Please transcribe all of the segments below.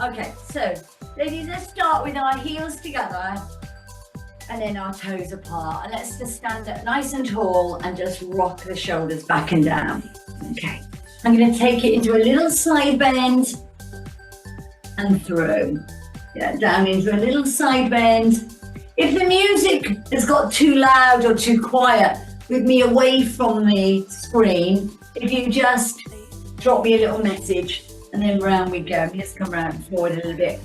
Okay, so ladies, let's start with our heels together and then our toes apart. And let's just stand up nice and tall and just rock the shoulders back and down. Okay, I'm going to take it into a little side bend and through. Yeah, down into a little side bend. If the music has got too loud or too quiet with me away from the screen, if you just drop me a little message and then round we go. Just come round forward a little bit.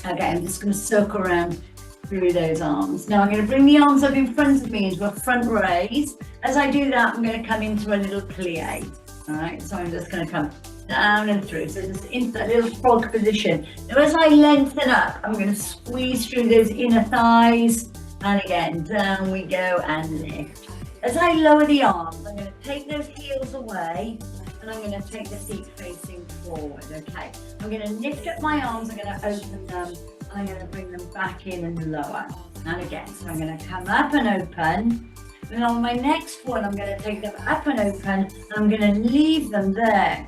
Okay, I'm just going to circle around through those arms. Now I'm going to bring the arms up in front of me into a front raise. As I do that, I'm going to come into a little plie. All right, so I'm just going to come down and through. So just into that little frog position. Now as I lengthen up, I'm going to squeeze through those inner thighs. And again, down we go and lift. As I lower the arms, I'm going to take those heels away and I'm going to take the feet facing forward, okay? I'm going to lift up my arms, I'm going to open them, and I'm going to bring them back in and lower. And again, so I'm going to come up and open. And on my next one, I'm going to take them up and open, and I'm going to leave them there.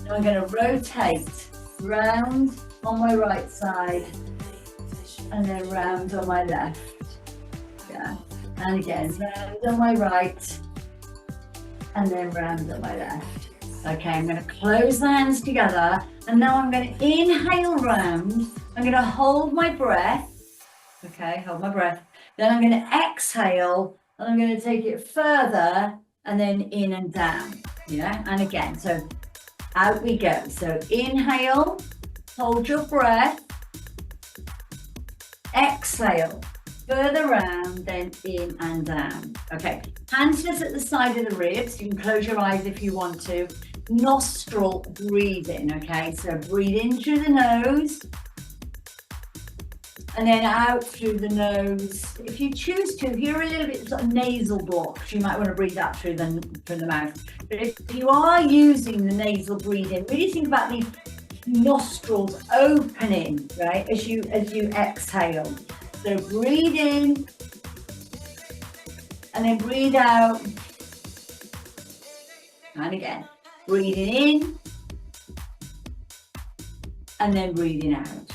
Now I'm going to rotate round on my right side, and then round on my left. Yeah. And again, round on my right, and then round on my left. Okay, I'm going to close the hands together, and now I'm going to inhale round. I'm going to hold my breath. Okay, hold my breath. Then I'm going to exhale, and I'm going to take it further, and then in and down. Yeah, and again, so out we go. So inhale, hold your breath, exhale. Further round, then in and down. Okay, hands just at the side of the ribs. You can close your eyes if you want to. Nostril breathing, okay? So breathe in through the nose and then out through the nose. If you choose to, if you're a little bit sort of nasal blocked, you might want to breathe out through the mouth. But if you are using the nasal breathing, really think about the nostrils opening, right? As you exhale. So breathe in and then breathe out. And again, breathing in and then breathing out.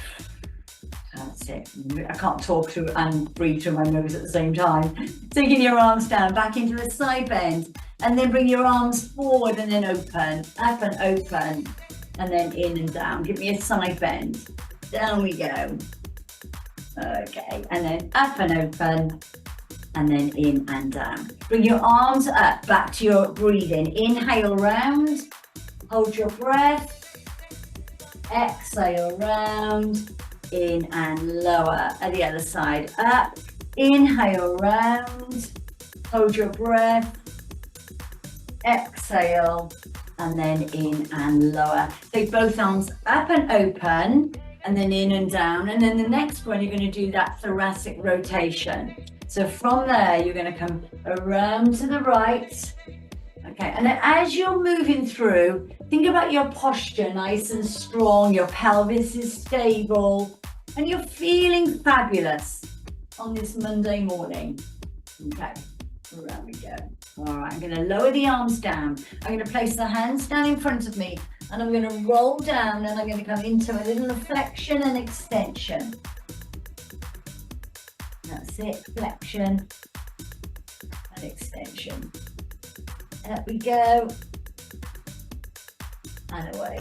That's it. I can't talk through and breathe through my nose at the same time. Taking your arms down, back into a side bend, and then bring your arms forward and then open, up and open, and then in and down. Give me a side bend. Down we go. Okay, and then up and open, and then in and down. Bring your arms up, back to your breathing. Inhale round, hold your breath, exhale round, in and lower. At the other side, up, inhale round, hold your breath, exhale, and then in and lower. Take both arms up and open, and then in and down. And then the next one, you're going to do that thoracic rotation. So from there, you're going to come around to the right. Okay, and then as you're moving through, think about your posture, nice and strong. Your pelvis is stable, and you're feeling fabulous on this Monday morning. Okay, around we go. All right, I'm going to lower the arms down. I'm going to place the hands down in front of me, and I'm going to roll down, and I'm going to come into a little flexion and extension. That's it, flexion and extension. Up we go, and away.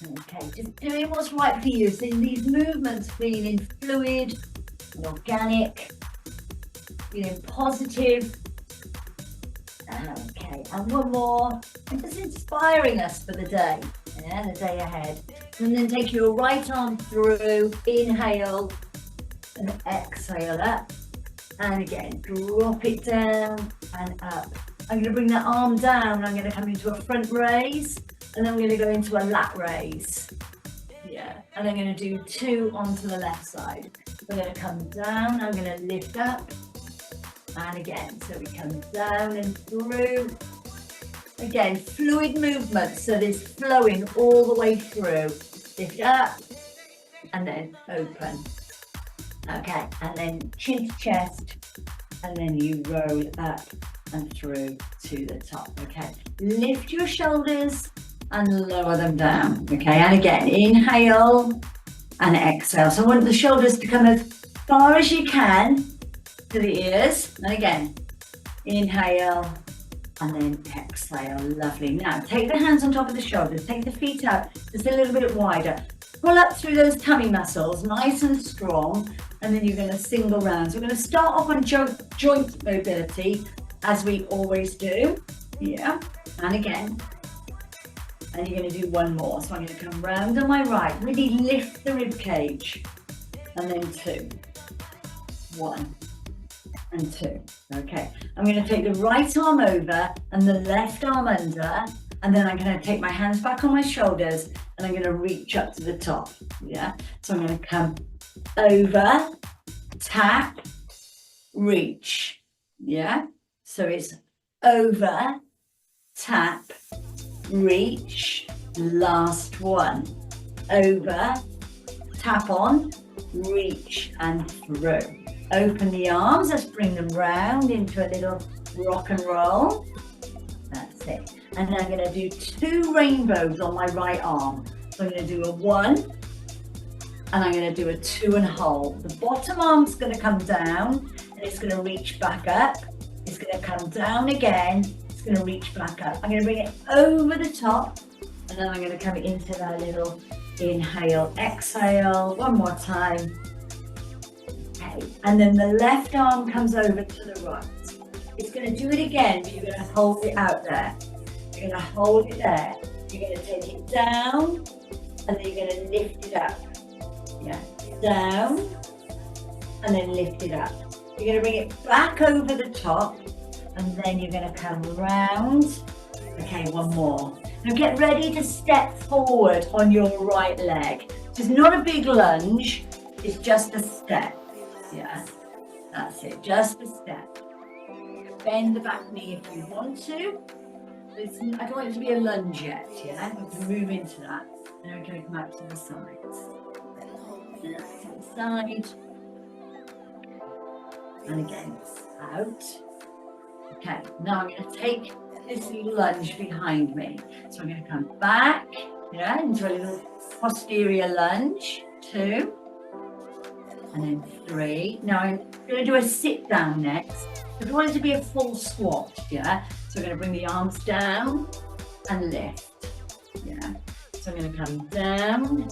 Okay, just doing what's right for you. So these movements feeling fluid and organic, feeling positive. Okay, and one more, and just inspiring us for the day, yeah, the day ahead. And then take your right arm through, inhale, and exhale up. And again, drop it down and up. I'm going to bring that arm down. I'm going to come into a front raise, and then I'm going to go into a lat raise. Yeah, and I'm going to do 2 onto the left side. We're going to come down. I'm going to lift up. And again, so we come down and through. Again, fluid movement, so there's flowing all the way through. Lift up, and then open. Okay, and then chin to chest, and then you roll up and through to the top. Okay, lift your shoulders, and lower them down. Okay, and again, inhale and exhale. So I want the shoulders to come as far as you can to the ears. And again, inhale and then exhale. Lovely. Now take the hands on top of the shoulders, take the feet out just a little bit wider. Pull up through those tummy muscles, nice and strong, and then you're going to single round. So we're going to start off on joint mobility, as we always do. Yeah, and again. And you're going to do one more. So I'm going to come round on my right, really lift the rib cage, and then 2. 1 and 2. Okay, I'm going to take the right arm over and the left arm under, and then I'm going to take my hands back on my shoulders and I'm going to reach up to the top. Yeah, so I'm going to come over, tap, reach. Yeah, so it's over, tap, reach, last one. Over, tap on, reach and through. Open the arms, let's bring them round into a little rock and roll. That's it. And I'm going to do 2 rainbows on my right arm. So I'm going to do a 1 and I'm going to do a 2 and hold. The bottom arm's going to come down and it's going to reach back up. It's going to come down again. It's going to reach back up. I'm going to bring it over the top and then I'm going to come into that little inhale, exhale. One more time. Okay. And then the left arm comes over to the right. It's going to do it again, but you're going to hold it out there. You're going to hold it there. You're going to take it down and then you're going to lift it up. Yeah, down and then lift it up. You're going to bring it back over the top and then you're going to come round. Okay, one more. Now get ready to step forward on your right leg. It's not a big lunge, it's just a step. Yeah, that's it, just a step. Bend the back knee if you want to. I don't want it to be a lunge yet, yeah? We can move into that. And we're going to come out to the sides. And out to the side. And again, out. Okay, now I'm going to take this little lunge behind me. So I'm going to come back, yeah, into a little posterior lunge. 2. And then 3. Now I'm going to do a sit down next. I don't want it to be a full squat, yeah? So we're going to bring the arms down and lift, yeah? So I'm going to come down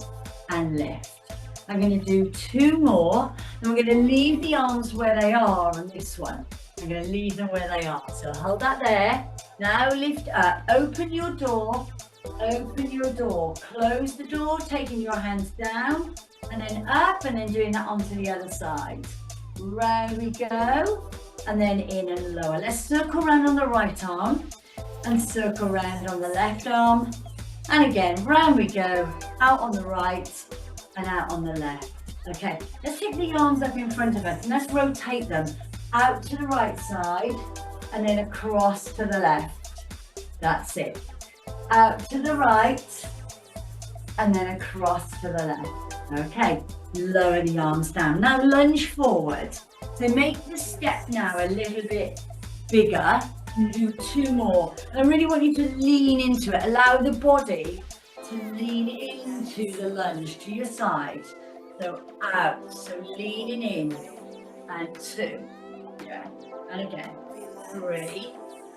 and lift. I'm going to do 2 more, and we're going to leave the arms where they are on this one. I'm going to leave them where they are. So hold that there. Now lift up, open your door, close the door, taking your hands down, and then up, and then doing that onto the other side. Round we go. And then in and lower. Let's circle around on the right arm and circle around on the left arm. And again, round we go, out on the right and out on the left. Okay, let's take the arms up in front of us and let's rotate them out to the right side and then across to the left. That's it. Out to the right and then across to the left. Okay, lower the arms down. Now lunge forward. So make the step now a little bit bigger and do 2 more. And I really want you to lean into it. Allow the body to lean into the lunge to your side. So out, so leaning in and 2. Yeah, and again, 3.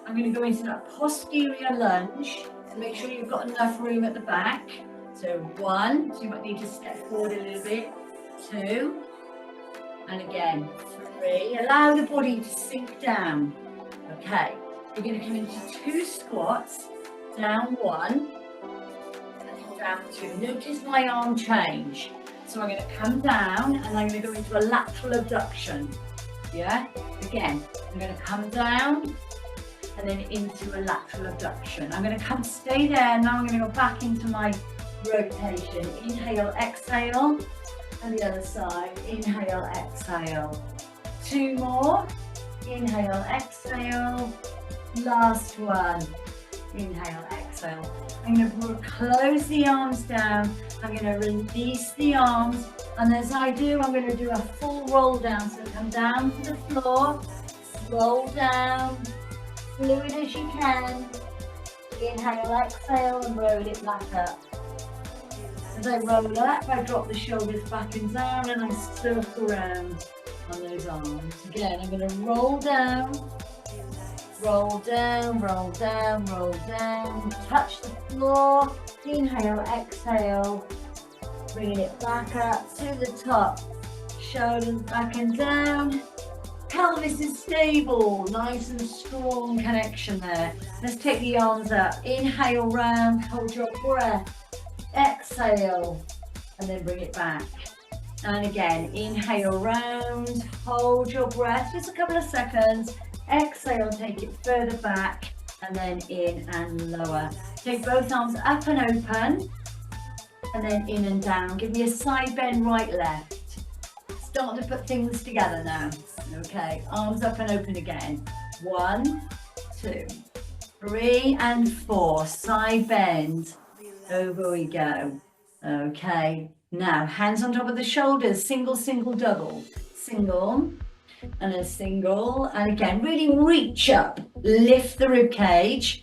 I'm going to go into that posterior lunge. So make sure you've got enough room at the back. So 1, so you might need to step forward a little bit. 2, and again, 3. Allow the body to sink down. Okay, you're going to come into 2 squats, down 1, and down 2. Notice my arm change. So I'm going to come down and I'm going to go into a lateral abduction. Yeah, again, I'm going to come down and then into a lateral abduction. I'm going to stay there. Now I'm going to go back into my rotation. Inhale, exhale. And the other side, inhale, exhale. 2 more, inhale, exhale. Last one, inhale, exhale. I'm going to close the arms down. I'm going to release the arms. And as I do, I'm going to do a full roll down. So come down to the floor, roll down, fluid as you can. Inhale, exhale, and roll it back up. As I roll up, I drop the shoulders back and down, and I circle around on those arms. Again, I'm going to roll down, roll down, roll down, roll down, touch the floor. Inhale, exhale, bringing it back up to the top. Shoulders back and down. Pelvis is stable, nice and strong connection there. Let's take the arms up. Inhale, round, hold your breath. Exhale, and then bring it back. And again, inhale, round, hold your breath, just a couple of seconds. Exhale, take it further back, and then in and lower. Take both arms up and open, and then in and down. Give me a side bend, right, left. Start to put things together now. Okay, arms up and open again. 1, 2, 3, and 4. Side bend. Over we go. Okay, now hands on top of the shoulders. Single, single, double. Single, and a single. And again, really reach up. Lift the rib cage.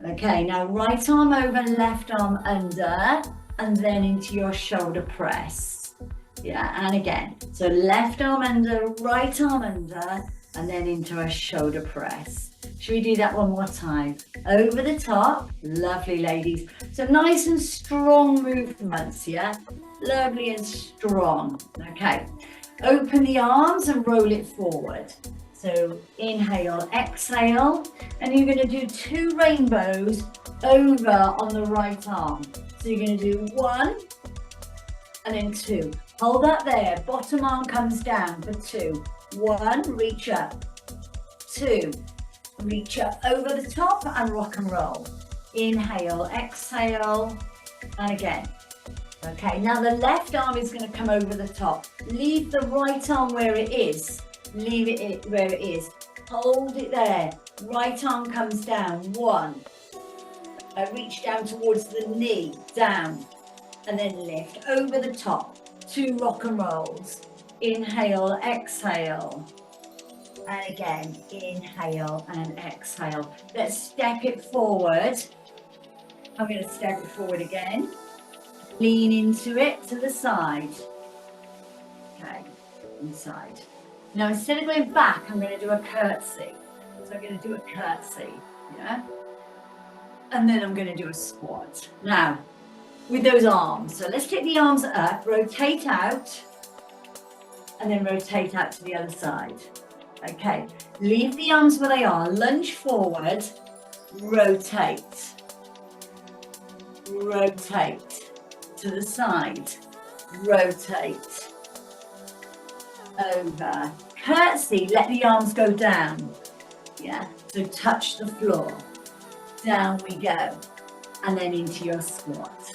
Okay, now right arm over, left arm under, and then into your shoulder press. Yeah, and again. So left arm under, right arm under, and then into a shoulder press. Should we do that one more time? Over the top. Lovely, ladies. So nice and strong movements, yeah? Lovely and strong. Okay. Open the arms and roll it forward. So inhale, exhale, and you're going to do 2 rainbows over on the right arm. So you're going to do 1 and then 2. Hold that there. Bottom arm comes down for 2. 1, reach up. 2. Reach up over the top and rock and roll. Inhale, exhale, and again. Okay, now the left arm is going to come over the top. Leave the right arm where it is. Leave it where it is. Hold it there. Right arm comes down. 1. I reach down towards the knee, down, and then lift over the top. 2 rock and rolls. Inhale, exhale. And again, inhale and exhale. Let's step it forward. I'm going to step it forward again. Lean into it to the side. Okay, inside. Now, instead of going back, I'm going to do a curtsy. So I'm going to do a curtsy, yeah? And then I'm going to do a squat. Now, with those arms. So let's take the arms up, rotate out, and then rotate out to the other side. Okay, leave the arms where they are, lunge forward, rotate, rotate, to the side, rotate, over, curtsy, let the arms go down, yeah, so touch the floor, down we go, and then into your squat.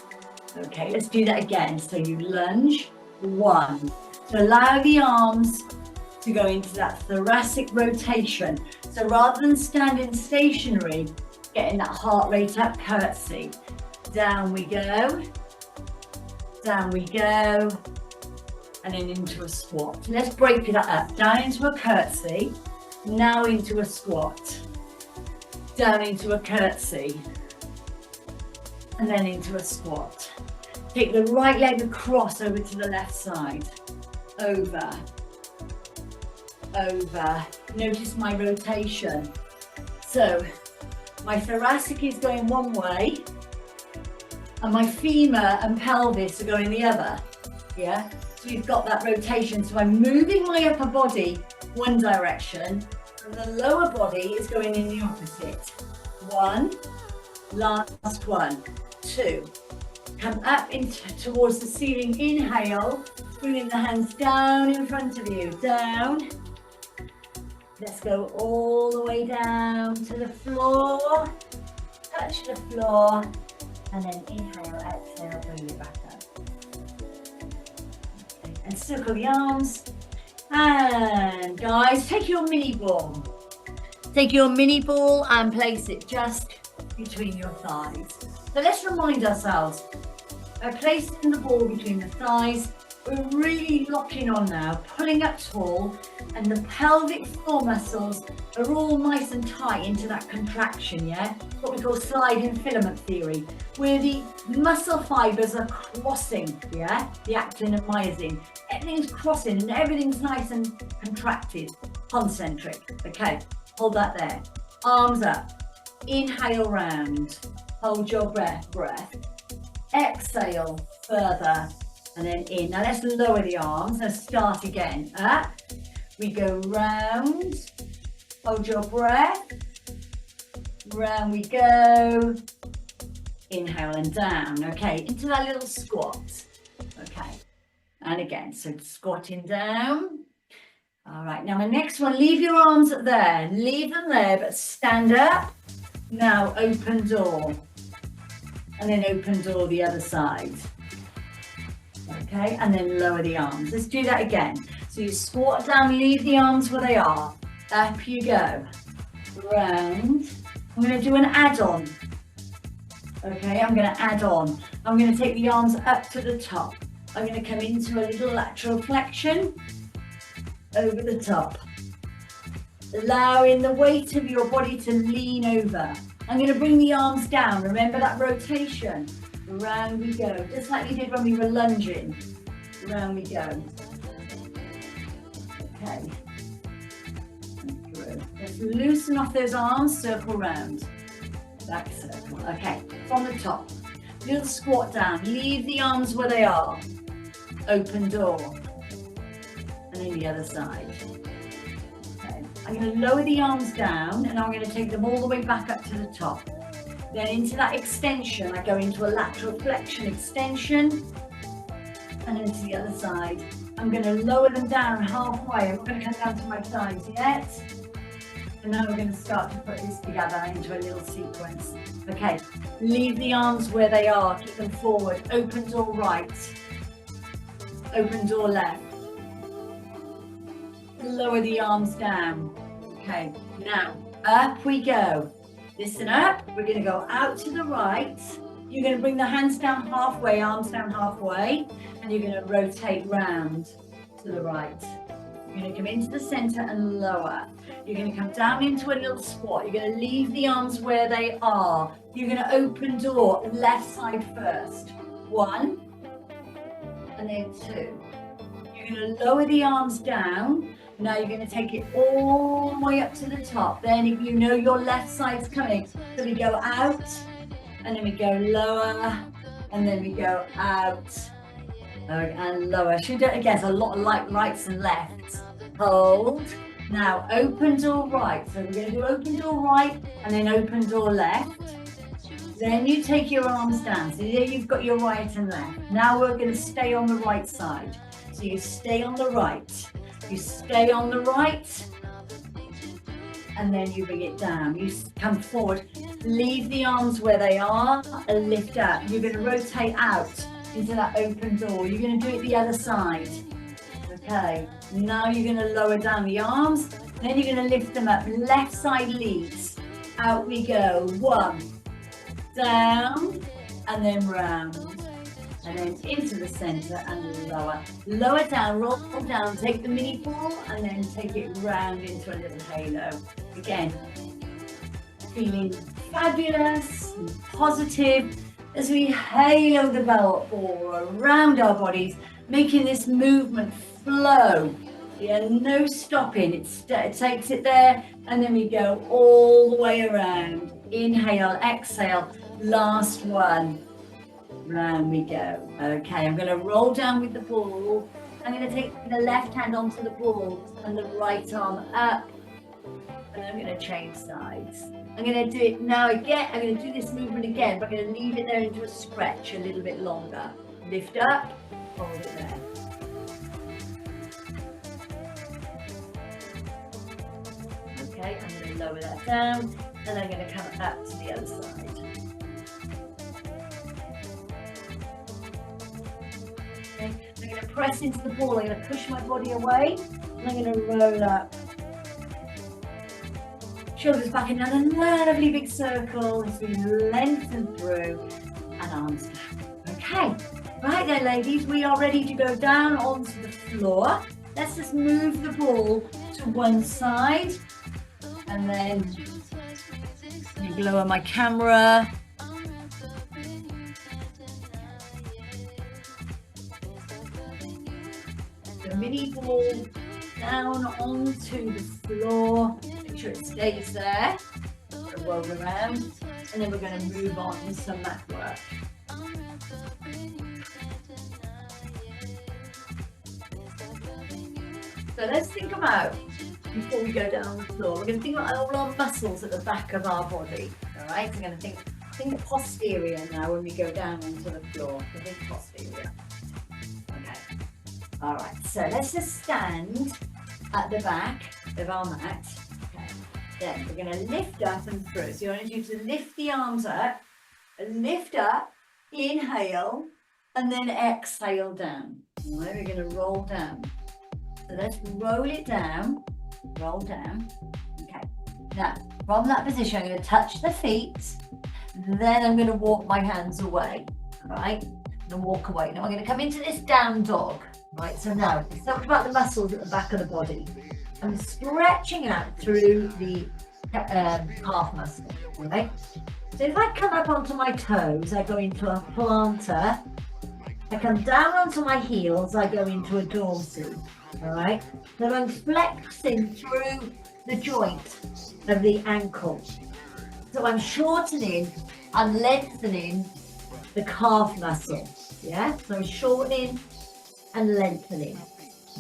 Okay, let's do that again, so you lunge, 1, so allow the arms to go into that thoracic rotation. So rather than standing stationary, getting that heart rate up, curtsy. Down we go, and then into a squat. Let's break that up. Down into a curtsy, now into a squat. Down into a curtsy, and then into a squat. Take the right leg across over to the left side. Over. Over. Notice my rotation. So my thoracic is going one way and my femur and pelvis are going the other. Yeah, so you've got that rotation. So I'm moving my upper body one direction and the lower body is going in the opposite. 1, last 1, 2. Come up towards the ceiling. Inhale, bringing the hands down in front of you. Down. Let's go all the way down to the floor. Touch the floor. And then inhale, exhale, bring it back up. Okay. And circle the arms. And guys, take your mini ball. Take your mini ball and place it just between your thighs. So let's remind ourselves, by placing the ball between the thighs, We're really locking on now, pulling up tall, and the pelvic floor muscles are all nice and tight into that contraction, yeah? What we call sliding filament theory, where the muscle fibers are crossing, yeah? The actin and myosin. Everything's crossing and everything's nice and contracted, concentric. Okay, hold that there. Arms up. Inhale round. Hold your breath. Exhale further. And then in. Now let's lower the arms. Let's start again. Up. We go round. Hold your breath. Round we go. Inhale and down. Okay, into that little squat. Okay. And again, so squatting down. All right, now the next one, leave your arms there. Leave them there, but stand up. Now open door. And then open door the other side. Okay, and then lower the arms. Let's do that again. So you squat down, leave the arms where they are. Up you go. Round. I'm going to do an add-on. Okay, I'm going to add on. I'm going to take the arms up to the top. I'm going to come into a little lateral flexion. Over the top. Allowing the weight of your body to lean over. I'm going to bring the arms down. Remember that rotation. Round we go, just like we did when we were lunging. Round we go. Okay. Through. Let's loosen off those arms, circle round. Back circle. Okay, from the top. Little squat down. Leave the arms where they are. Open door. And then the other side. Okay. I'm going to lower the arms down and I'm going to take them all the way back up to the top. Then into that extension, I go into a lateral flexion extension and into the other side. I'm going to lower them down halfway. I'm not going to come down to my sides yet. And now we're going to start to put this together into a little sequence. Okay, leave the arms where they are. Keep them forward. Open door right. Open door left. Lower the arms down. Okay, now up we go. Listen up, we're going to go out to the right. You're going to bring the hands down halfway, arms down halfway, and you're going to rotate round to the right. You're going to come into the center and lower. You're going to come down into a little squat. You're going to leave the arms where they are. You're going to open door, left side first. 1, and then 2. You're going to lower the arms down. Now you're going to take it all the way up to the top. Then if you know your left side's coming, so we go out, and then we go lower, and then we go out, and lower. Should we do it again? So a lot of like rights and lefts. Hold. Now open door right. So we're going to do open door right, and then open door left. Then you take your arms down. So there you've got your right and left. Now we're going to stay on the right side. So you stay on the right. You stay on the right, and then you bring it down. You come forward, leave the arms where they are, and lift up. You're going to rotate out into that open door. You're going to do it the other side. Okay, now you're going to lower down the arms, then you're going to lift them up. Left side leads. Out we go. 1, down, and then round. And then into the center and lower. Lower down, roll down, take the mini ball and then take it round into a little halo. Again, feeling fabulous and positive as we halo the ball around our bodies, making this movement flow. Yeah, no stopping. It takes it there and then we go all the way around. Inhale, exhale, last one. Round we go. Okay, I'm going to roll down with the ball. I'm going to take the left hand onto the ball and the right arm up. And I'm going to change sides. I'm going to do it now again. I'm going to do this movement again, but I'm going to leave it there into a stretch a little bit longer. Lift up, hold it there. Okay, I'm going to lower that down and I'm going to come up to the other side. Okay, I'm going to press into the ball. I'm going to push my body away and I'm going to roll up. Shoulders back, another lovely big circle as we lengthen through and arms down. Okay, Right then, ladies, we are ready to go down onto the floor. Let's just move the ball to one side, and then let me lower my camera. The mini ball down onto the floor. Make sure it stays there. Roll around, and then we're going to move on to some mat work. So let's think about, before we go down the floor, we're going to think about all our muscles at the back of our body. All right, we're going to think posterior now when we go down onto the floor. So think posterior. Okay. All right. So let's just stand at the back of our mat. Okay. Then we're going to lift up and through. So you want you to lift the arms up, lift up, inhale, and then exhale down. All right. We're going to roll down. So let's roll it down, roll down. Okay, now from that position, I'm going to touch the feet, then I'm going to walk my hands away, all right, and walk away. Now I'm going to come into this down dog, right? So now, let's talk about the muscles at the back of the body. I'm stretching out through the calf muscle, right? So if I come up onto my toes, I go into a plantar. I come down onto my heels, I go into a dorsal. All right, so I'm flexing through the joint of the ankle. So I'm shortening and lengthening the calf muscle. Yeah, so I'm shortening and lengthening.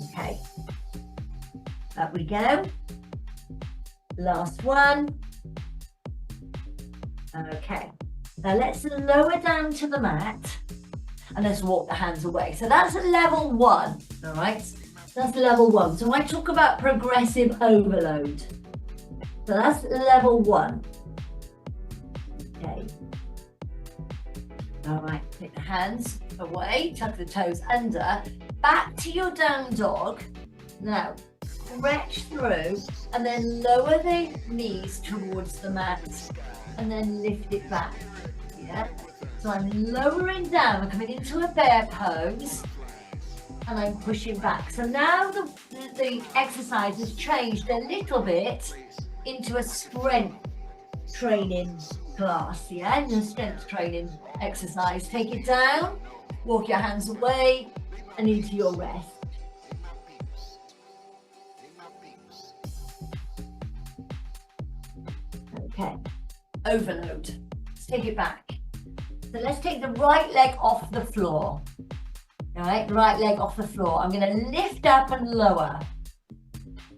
Okay, up we go. Last one. Okay, now let's lower down to the mat and let's walk the hands away. So that's level 1. All right. That's level 1. So I talk about progressive overload. So that's level 1. Okay. All right, take the hands away, tuck the toes under, back to your down dog. Now, stretch through and then lower the knees towards the mat and then lift it back. Yeah. So I'm lowering down, I'm coming into a bear pose. And I'm pushing back. So now the exercise has changed a little bit into a strength training class, yeah? And a strength training exercise. Take it down, walk your hands away and into your rest. Okay, overload. Let's take it back. So let's take the right leg off the floor. All right, right leg off the floor. I'm going to lift up and lower.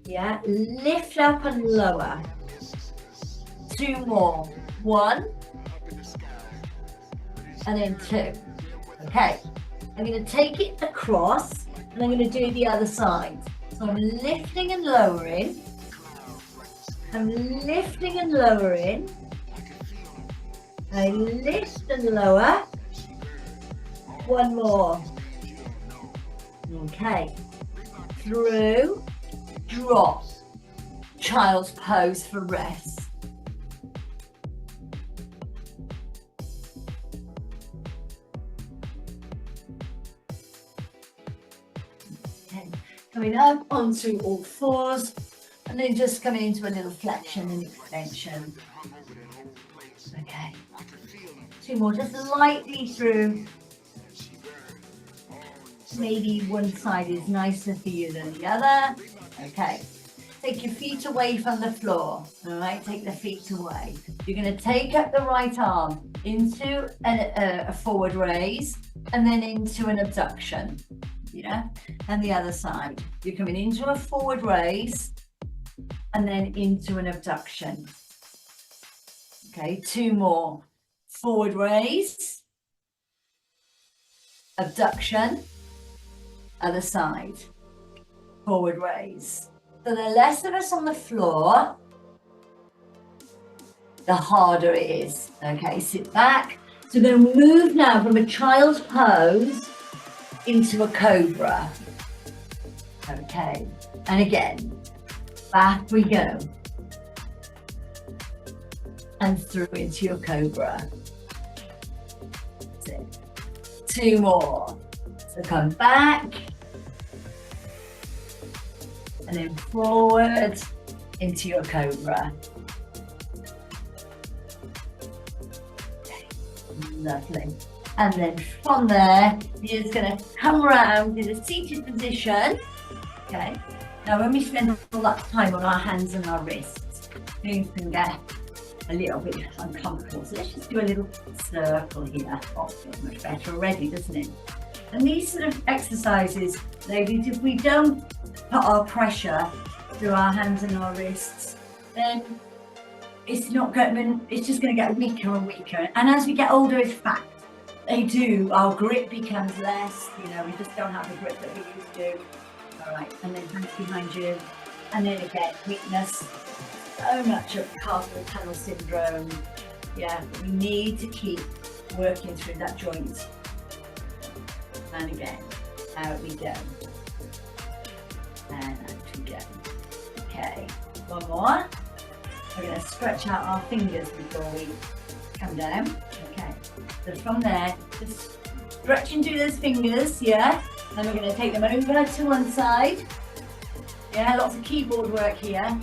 Yeah, lift up and lower. 2 more. 1. And then 2. Okay, I'm going to take it across and I'm going to do the other side. So I'm lifting and lowering. I'm lifting and lowering. I lift and lower. 1 more. Okay, through, drop, child's pose for rest. Okay, coming up onto all fours, and then just coming into a little flexion and extension. Okay, 2 more, just lightly through. Maybe one side is nicer for you than the other. Okay, take your feet away from the floor. All right, take the feet away. You're going to take up the right arm into a forward raise and then into an abduction. Yeah, and the other side. You're coming into a forward raise and then into an abduction. Okay, 2 more. Forward raise, abduction. Other side, forward raise. So the less of us on the floor, the harder it is. Okay, sit back. So we're going to move now from a child's pose into a cobra. Okay, and again, back we go. And through into your cobra. That's it. 2 more. So come back. And then forward into your cobra. Okay, lovely. And then from there, you're just going to come around in a seated position. Okay. Now, when we spend all that time on our hands and our wrists, things can get a little bit uncomfortable. So let's just do a little circle here. Oh, feels much better already, doesn't it? And these sort of exercises, ladies, if we don't put our pressure through our hands and our wrists, then it's just going to get weaker and weaker. And as we get older, it's fact. Our grip becomes less, we just don't have the grip that we used to. All right, and then hands behind you. And then again, weakness. So much of carpal tunnel syndrome. Yeah, we need to keep working through that joint. And again, out we go. And out we go. Okay, one more. We're going to stretch out our fingers before we come down. Okay, so from there, just stretching through those fingers, yeah? Then we're going to take them over to one side. Yeah, lots of keyboard work here.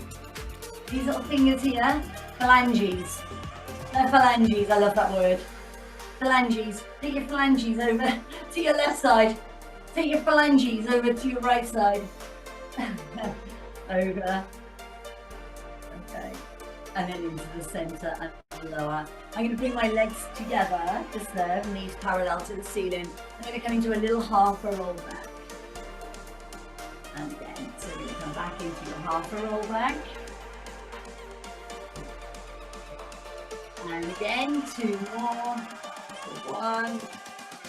These little fingers here, phalanges. They're phalanges, I love that word. Phalanges. Take your phalanges over to your left side. Take your phalanges over to your right side. Over. Okay. And then into the centre and lower. I'm going to bring my legs together, just there, knees parallel to the ceiling. I'm going to come into a little half a roll back. And again, so we're going to come back into your half a roll back. And again, 2 more, 1.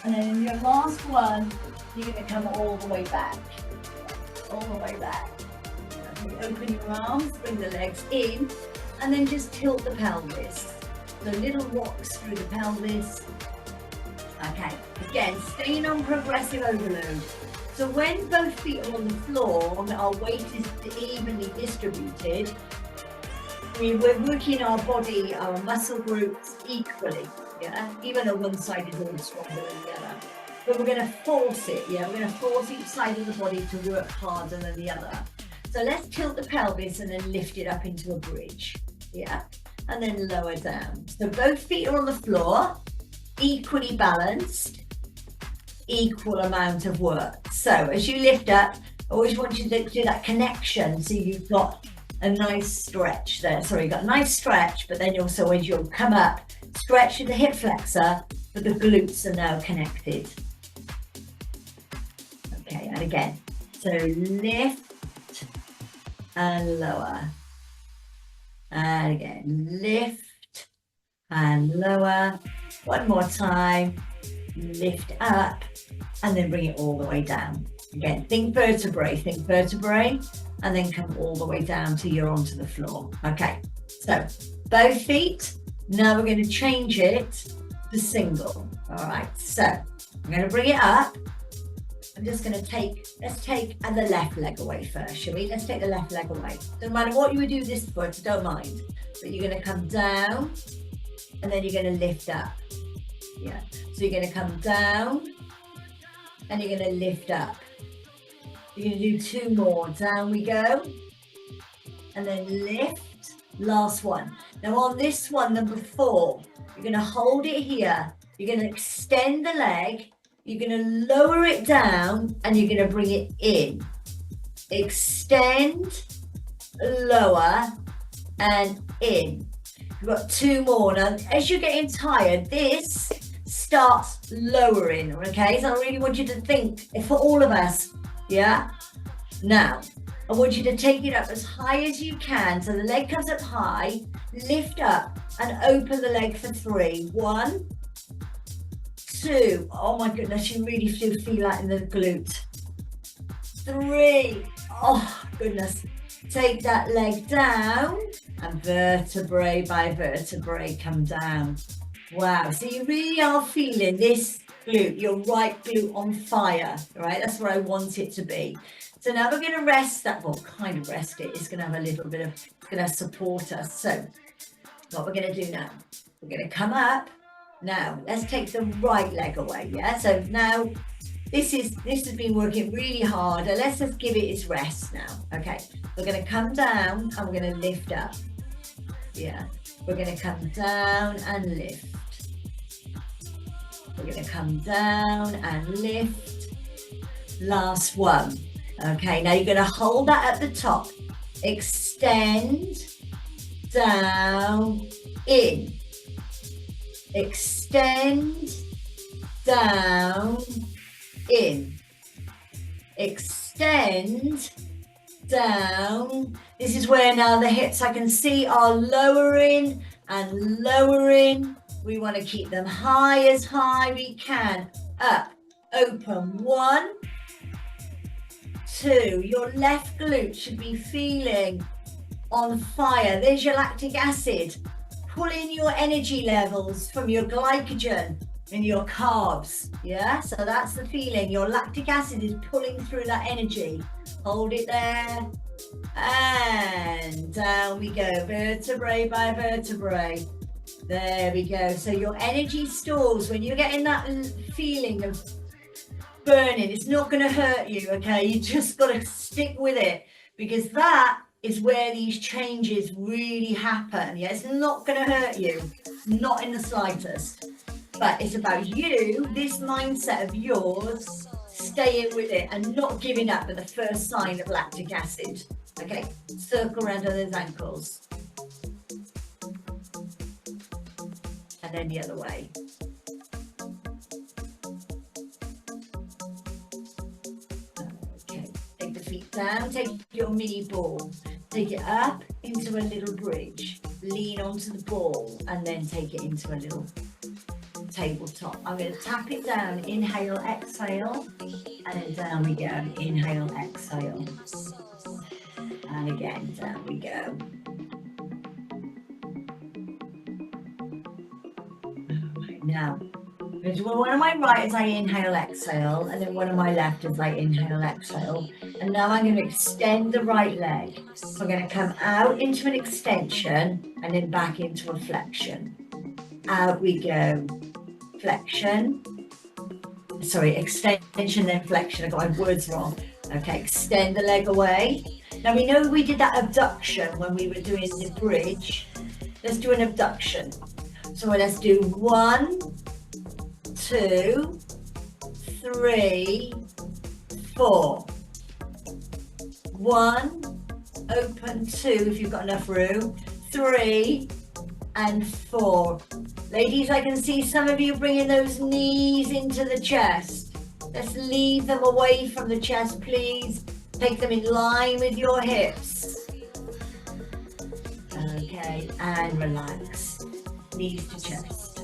And then in your last one, you're going to come all the way back. All the way back. Open your arms, bring the legs in, and then just tilt the pelvis. So little rocks through the pelvis. Okay, again, staying on progressive overload. So when both feet are on the floor and our weight is evenly distributed, we're working our body, our muscle groups equally, yeah? Even though one side is always stronger than the other. But we're going to force it, yeah? We're going to force each side of the body to work harder than the other. So let's tilt the pelvis and then lift it up into a bridge, yeah? And then lower down. So both feet are on the floor, equally balanced, equal amount of work. So as you lift up, I always want you to do that connection so you've got a nice stretch there. Sorry, you've got a nice stretch, but then also as you'll come up, stretch with the hip flexor, but the glutes are now connected. Okay, and again, so lift and lower. And again, lift and lower. One more time, lift up, and then bring it all the way down. Again, think vertebrae, and then come all the way down till you're onto the floor. Okay, so both feet. Now we're going to change it to single. All right, so I'm going to bring it up. I'm just going to let's take the left leg away first, shall we? Let's take the left leg away. No matter what you would do this foot, don't mind. But you're going to come down, and then you're going to lift up. Yeah, so you're going to come down, and you're going to lift up. You're going to do 2 more. Down we go. And then lift. Last one. Now on this one, number 4, you're going to hold it here. You're going to extend the leg. You're going to lower it down, and you're going to bring it in. Extend, lower, and in. You've got 2 more. Now, as you're getting tired, this starts lowering, okay? So I really want you to think, for all of us, yeah? Now, I want you to take it up as high as you can. So the leg comes up high, lift up, and open the leg for 3. 1, 2. Oh my goodness, you really do feel that in the glute. 3. Oh goodness. Take that leg down, and vertebrae by vertebrae come down. Wow, so you really are feeling this glute, your right glute on fire, right? That's where I want it to be. So now we're going to rest that, well, kind of rest it. It's going to have a little bit of, it's going to support us. So what we're going to do now, we're going to come up, Now let's take the right leg away. Yeah, so now this has been working really hard, and let's just give it its rest now. Okay, we're going to come down and we're going to lift up. Yeah, we're going to come down and lift. We're going to come down and lift. Last one. Okay, now you're going to hold that at the top. Extend, down, in. Extend, down, in. Extend, down. This is where now the hips I can see are lowering and lowering. We want to keep them high as high we can. Up, open, 1, 2. Your left glute should be feeling on fire. There's your lactic acid. Pull in your energy levels from your glycogen and your carbs. Yeah, so that's the feeling. Your lactic acid is pulling through that energy. Hold it there. And down we go, vertebrae by vertebrae. There we go. So your energy stores, when you're getting that feeling of burning, it's not going to hurt you, okay? You just got to stick with it, because that is where these changes really happen. Yeah, it's not going to hurt you, not in the slightest. But it's about you, this mindset of yours, staying with it and not giving up at the first sign of lactic acid. Okay, circle around on those ankles. And then the other way. Okay, take the feet down, take your mini ball, take it up into a little bridge, lean onto the ball, and then take it into a little tabletop. I'm going to tap it down, inhale, exhale, and then down we go, inhale, exhale, and again, down we go. Now, one of my right as I inhale, exhale, and then one of my left as I inhale, exhale. And now I'm going to extend the right leg. So I'm going to come out into an extension and then back into a flexion. Out we go. Flexion. Sorry, extension, then flexion. I got my words wrong. Okay, extend the leg away. Now we know we did that abduction when we were doing the bridge. Let's do an abduction. So let's do 1, 2, 3, 4. 1, open, 2 if you've got enough room, 3 and 4. Ladies, I can see some of you bringing those knees into the chest. Let's leave them away from the chest, please. Take them in line with your hips. Okay, and relax. Knees to chest.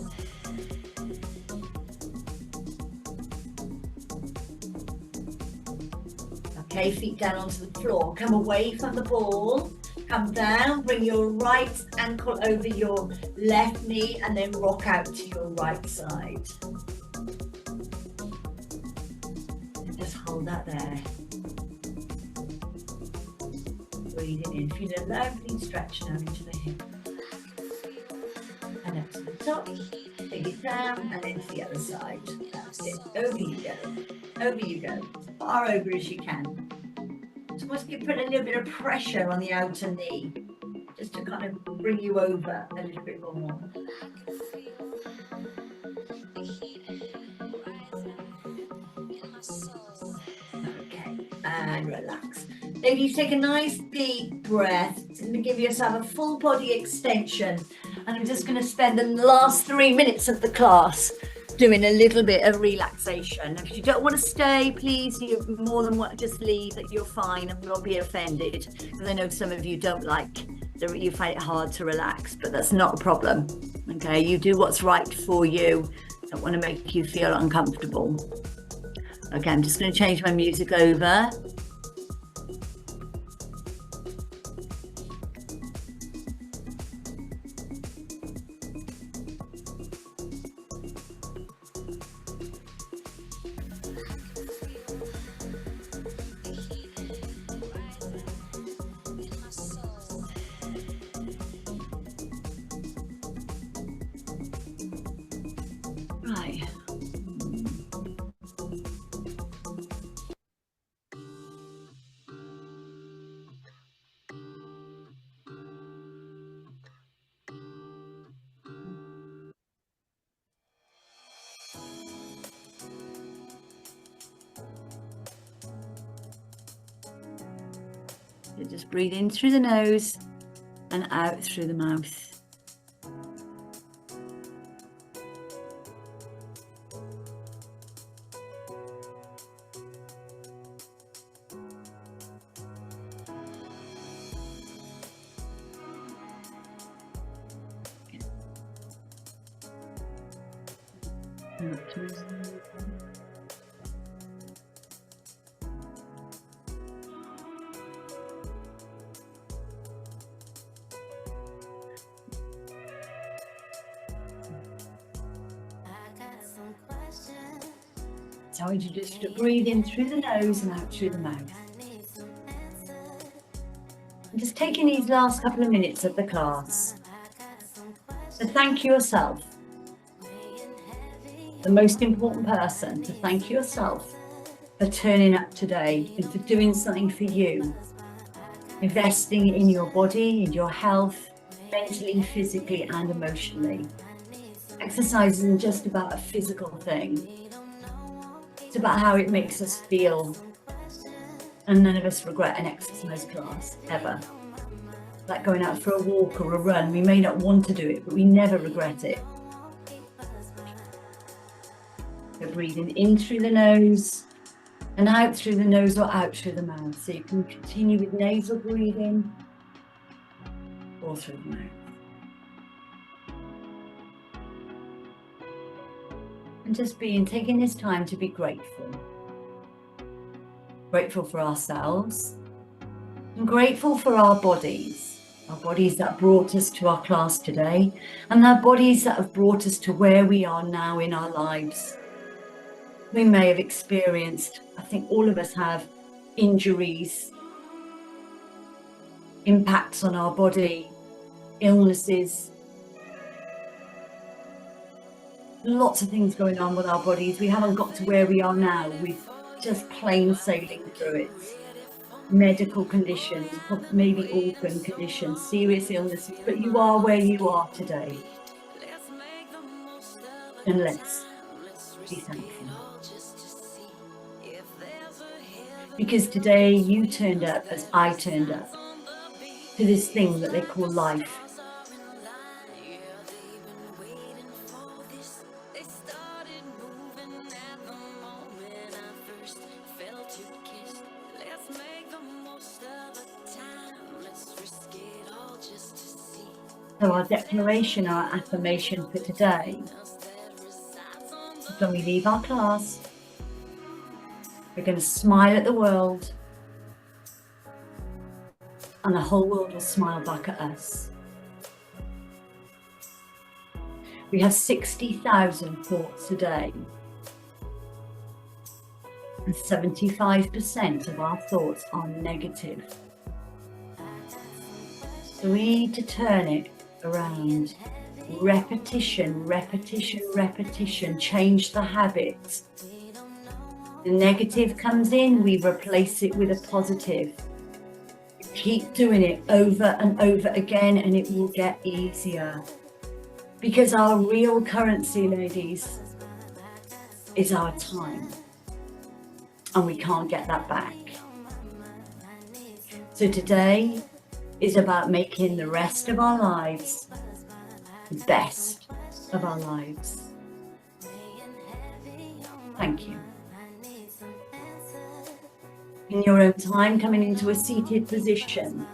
Okay, feet down onto the floor. Come away from the ball. Come down, bring your right ankle over your left knee and then rock out to your right side. And just hold that there. Breathing in, feel a lovely stretch now into the hip. And up to the top, take it down and then to the other side. That's it, over you go, over you go, as far over as you can. So let's put a little bit of pressure on the outer knee, just to kind of bring you over a little bit more. Okay, and relax. Ladies, take a nice deep breath and give yourself a full body extension. And I'm just going to spend the last 3 minutes of the class doing a little bit of relaxation. If you don't want to stay, please, you're more than welcome, just leave, that you're fine and won't be offended. Because I know some of you don't like, you find it hard to relax, but that's not a problem. Okay, you do what's right for you. I don't want to make you feel uncomfortable. Okay, I'm just going to change my music over. So just breathe in through the nose and out through the mouth. So I want you just to breathe in through the nose and out through the mouth. And just taking these last couple of minutes of the class to thank yourself. The most important person, to thank yourself for turning up today and for doing something for you. Investing in your body, in your health, mentally, physically and emotionally. Exercise isn't just about a physical thing. It's about how it makes us feel. And none of us regret an exercise class, ever. Like going out for a walk or a run, we may not want to do it, but we never regret it. So breathing in through the nose and out through the nose or out through the mouth. So you can continue with nasal breathing or through the mouth. And just taking this time to be grateful. Grateful for ourselves and grateful for our bodies that brought us to our class today, and our bodies that have brought us to where we are now in our lives. We may have experienced, I think all of us have, injuries, impacts on our body, illnesses, lots of things going on with our bodies. We haven't got to where we are now. We're just plain sailing through it. Medical conditions, maybe organ conditions, serious illnesses, but you are where you are today. And let's be thankful. Because today you turned up as I turned up to this thing that they call life. So our declaration, our affirmation for today, is when we leave our class, we're going to smile at the world and the whole world will smile back at us. We have 60,000 thoughts a day, and 75% of our thoughts are negative. So we need to turn it around. Repetition, repetition, repetition. Change the habits. The negative comes in, we replace it with a positive. Keep doing it over and over again and it will get easier. Because our real currency, ladies, is our time. And we can't get that back. So today is about making the rest of our lives the best of our lives. Thank you. In your own time, coming into a seated position.